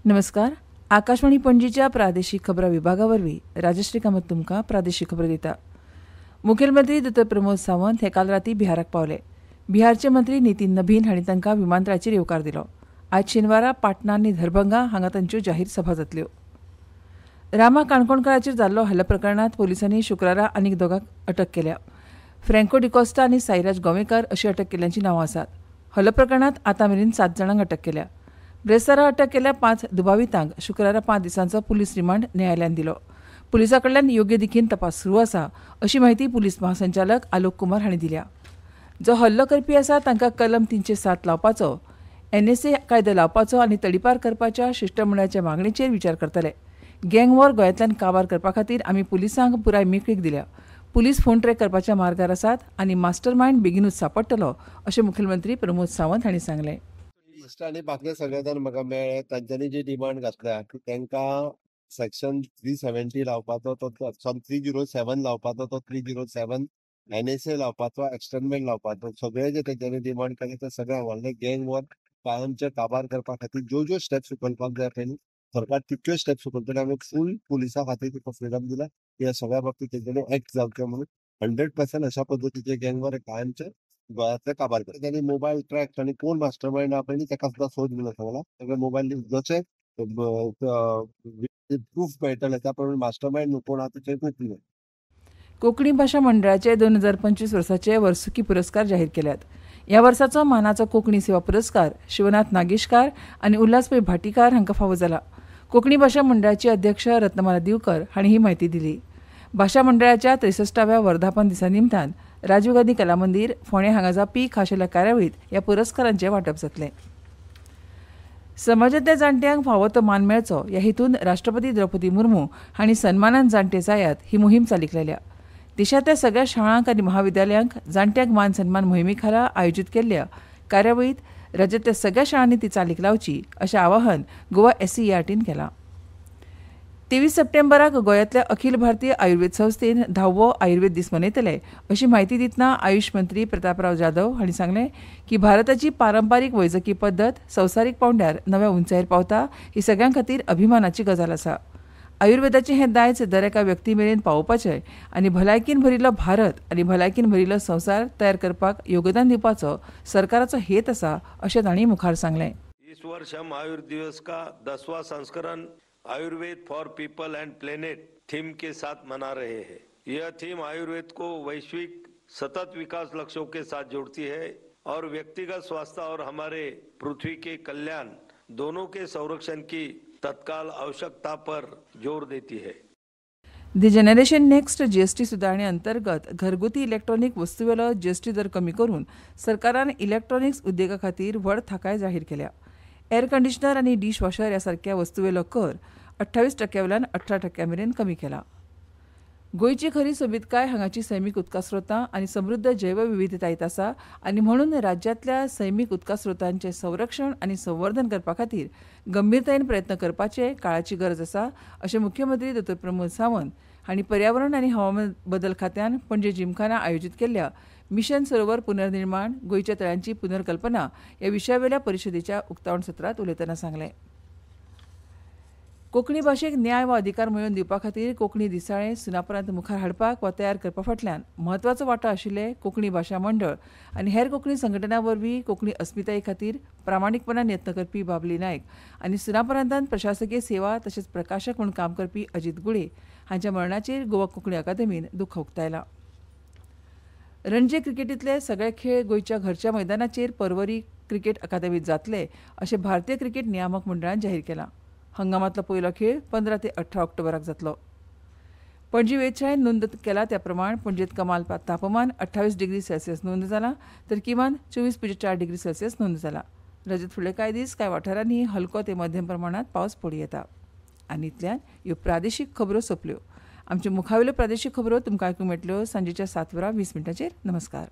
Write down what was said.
नमस्कार. आकाशवाणी पणजीच्या प्रादेशीक खबरां विभागावरवीं राजश्री कामत तुमकां प्रादेशीक खबरो दिता. मुखेलमंत्री डॉ. प्रमोद सावंत हे काल रातीं बिहाराक पावले. बिहारचे मंत्री नितीन नबीन हांणी तांकां विमानतळाचेर येवकार दिलो. आज शेनवारा पाटणा आनी दरभंगा हांगा तांच्यो जाहीर सभा जातल्यो. रामा काणकोणकाराचेर जाल्लो हल्ल्या प्रकरणांत पुलिसांनी शुक्रारा आनीक दोगांक अटक केल्या. फ्रँको डिकोस्टा आनी साईराज गोवेकर अशीं अटक केल्ल्यांची नांवां आसात. हल्ल्या प्रकरणांत आतां मेरेन 7 जाणांक अटक केल्या. ब्रेस्तारा अटक केल्ल्या 5 दुबावितांक शुक्रारा 5 दिसांचो पुलीस रिमांड न्यायालयान दिलो. पुलिसां कडल्यान योग्य दिकेन तपास सुरू आसा अशी माहिती पुलीस महासंचालक आलोक कुमार हांणी दिल्या. जो हल्लो करपी आसा तांकां कलम 307 लावपाचो, NSA कायदो लावपाचो आनी तडीपार करपाच्या शिश्टमंडळाच्या मागणेचेर विचार करतले. गँग वॉर गोंयांतल्यान काबार करपा खातीर आमी पुलिसांक पुराय मेकळीक दिल्या. पुलीस फोन ट्रॅक करपाच्या मार्गार आसात आनी मास्टर मायंड बेगीनूच सांपडटलो अशें मुखेलमंत्री प्रमोद सावंत हांणी सांगलें. आनी बाकी सगळे जाण म्हाका मेळ्ळे. तांच्यांनी जी डिमांड घातल्या की तांकां सेक्शन 370 लावपाचो, तो 307 लावपाचो, तो 307 NSA लावपाचो, एक्सटर्नमेंट लावपाचो, सगळे जे तांच्यांनी डिमांड केले ते सगळे व्हडले गँग वॉर कायमचे काबार करपा खातीर ज्यो स्टेप्स उखलपाक जाय पळय सरकार तितक्यो स्टेप्स उखलतले. आमी फूल पुलिसा खातीर तुका फ्रिडम दिला. ह्या सगळ्या बाबतींत तेंच्यांनी एक्ट जावचे म्हणून 100% अशा पद्दतीचे गँग वॉर कायमचे गोंयांतले काबार करता. त्यांनी मोबायल ट्रॅक आणि कोण मास्टर माइंड आपण ताका सुद्धा सोद दिलो सांगला. सगळे मोबायल जसे प्रूफ मेळटले त्या प्रमाणे मास्टर माइंड कोण आहा तेचे प्रूफ दिले. कोंकणी भाशा मंडळाचे 2025 वर्साचे वर्सुकी पुरस्कार जाहीर केल्यात. ह्या वर्साचो मानाचो कोंकणी सेवा पुरस्कार शिवनाथ नागेशकार आनी उल्हासपै भाटीकार हांकां फावो जाला. कोंकणी भाशा मंडळाची अध्यक्ष रत्नमाला दिवकर हांणी ही म्हायती दिली. भाशा मंडळाच्या 63व्या वर्धापन दिसा निमतान राजीव गांधी कला मंदीर फोंडें हांगा जावपी खाशेल्या कार्यावळींत ह्या पुरस्कारांचें वांटप जातलें. समाजांतल्या जाणट्यांक फावो तो मान मेळचो ह्या हेतून राष्ट्रपती द्रौपदी मुर्मू हांणी सन्मानान जाणटे जायात ही मोहीम चालीक लायल्या. देशांतल्या सगळ्या शाळांक आनी महाविद्यालयांक जाणट्यांक मान सन्मान मोहिमे खाला आयोजीत केल्ल्या कार्यावळींत राज्यांतल्या सगळ्या शाळांनी ती चालीक लावची अशें आवाहन गोवा SCERTन केलां. 23 सप्टेंबराक गोंयांतल्या अखिल भारतीय आयुर्वेद संस्थेन 10वो आयुर्वेद दीस मनयतले अशी माहिती दितना आयुष मंत्री प्रतापराव जाधव हांणी सांगलें की भारताची पारंपारीक वैजकी पद्दत संवसारीक पांवड्यार नव्या उंचायेर पावता ही सगळ्यां खातीर अभिमानाची गजाल आसा. आयुर्वेदाचें हें दायज दरेका व्यक्ती मेरेन पावोवपाचें आनी भलायकेन भरिल्लो भारत आनी भलायकेन भरिल्लो संवसार तयार करपाक योगदान दिवपाचो सरकाराचो हेत आसा अशें तांणी मुखार सांगलें. इस वर्ष हम आयुर्वेद दिवस का 10वां संस्करण Ayurveda for people and planet theme के साथ मना रहे हैं. यह थीम आयुर्वेद को वैश्विक सतत विकास लक्ष्यों के साथ जोड़ती है और व्यक्तिगत स्वास्थ्य और हमारे पृथ्वी के कल्याण दोनों के संरक्षण की तत्काल आवश्यकता पर जोर देती है. दी जनरेशन नेक्स्ट GST सुदारणे अंतर्गत घरगुती इलेक्ट्रॉनिक वस्तूवेलो GST दर कमी करून सरकारान इलेक्ट्रॉनिक्स उद्देगा खातीर व्हड थाकाय जाहीर केल्या. एअर कंडिशनर आनी डिश वॉशर ह्या सारक्या वस्तूवेलो कर 28% वेल्यान 18% मेरेन कमी केला. गोंयची खरी सोबीतकाय हांगाची सैमीक उदका स्रोतां आनी समृद्ध जैवविविधतायेंत आसा आनी म्हणून राज्यांतल्या सैमीक उदका स्रोतांचें संरक्षण आनी संवर्धन करपा खातीर गंभीरतायेन प्रयत्न करपाचे काळाची गरज आसा अशें मुख्यमंत्री डॉ. प्रमोद सावंत हांणी पर्यावरण आनी हवामान बदल खात्यान पणजे जिमखाना आयोजीत केल्ल्या मिशन सरोवर पुनर्निर्माण गोंयच्या तळ्यांची पुनर्कल्पना ह्या विशयावेल्या परिशदेच्या उक्तावण सत्रांत उलयतना सांगलें. कोंकणी भाशेक न्याय वा अधिकार मेळोवन दिवपा खातीर कोंकणी दिसाळें सुनापरांत मुखार हाडपाक वा तयार करपा फाटल्यान म्हत्वाचो वांटो आशिल्ले कोंकणी भाशा मंडळ आनी हेर कोंकणी संघटनां वरवीं कोंकणी अस्मिताये खातीर प्रामाणीकपणान यत्न करपी बाबली नायक आनी सुनापरांतांत प्रशासकीय सेवा तशेंच प्रकाशक म्हूण काम करपी अजीत गुळे हांच्या मरणाचेर गोवा कोंकणी अकादेमीन दुख्ख उक्तायलां. रणजी क्रिकेटींतले सगळे खेळ गोंयच्या घरच्या मैदानाचेर पर्वरी क्रिकेट अकादेमीत जातले अशें भारतीय क्रिकेट नियामक मंडळान जाहीर केलां. हंगामांतलो पयलो खेळ 15 ते 18 ऑक्टोबराक जातलो. पणजी वेधशाळेन नोंद केला त्या प्रमाण पणजेंत कमाल तापमान 28 डिग्री सेल्सियस नोंद जालां तर किमान 24.4 डिग्री सेल्सियस नोंद जालां. राज्यांत फुडले कांय दीस कांय वाठारांनी हलको ते मध्यम प्रमाणांत पावस पडूं येता. आनी इतल्यान ह्यो प्रादेशीक खबरो सोंपल्यो. आमच्यो मुखावेल्यो प्रादेशीक खबरो तुमकां आयकूंक मेळटल्यो सांजेच्या 7:20 नमस्कार.